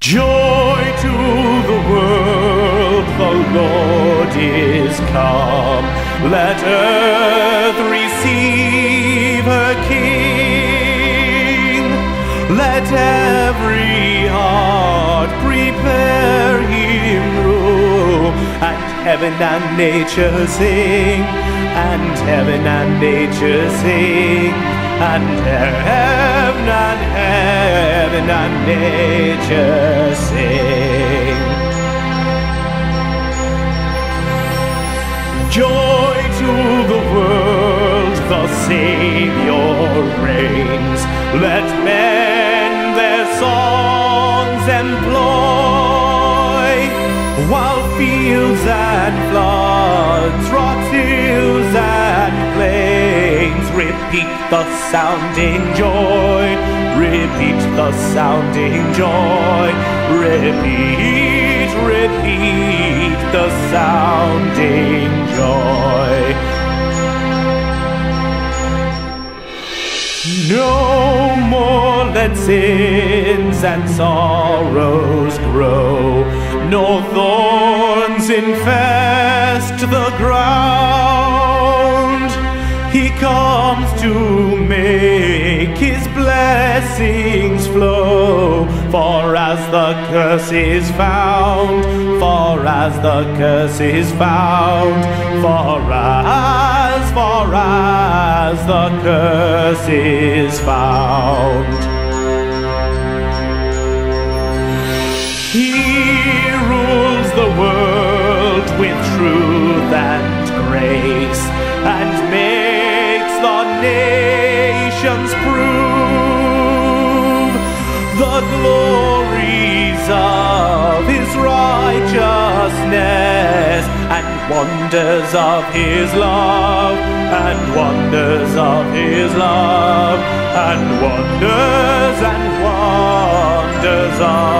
Joy to the world, the Lord is come. Let earth receive her King. Let every heart prepare him room. And heaven and nature sing, and heaven and nature sing, and heaven and nature sing. Joy to the world, the Savior reigns. Let men their songs employ, while fields and floods, rocks, hills and plains repeat the sounding joy, repeat the sounding joy, repeat, repeat the sounding joy. No more let sins and sorrows grow, nor thorns infest the ground. He comes to make his blessings flow, for as the curse is found, for as the curse is found, for as the curse is found. He rules the world with truth and grace, and makes the nations prove the glories of his righteousness, and wonders of his love, and wonders of his love, and wonders of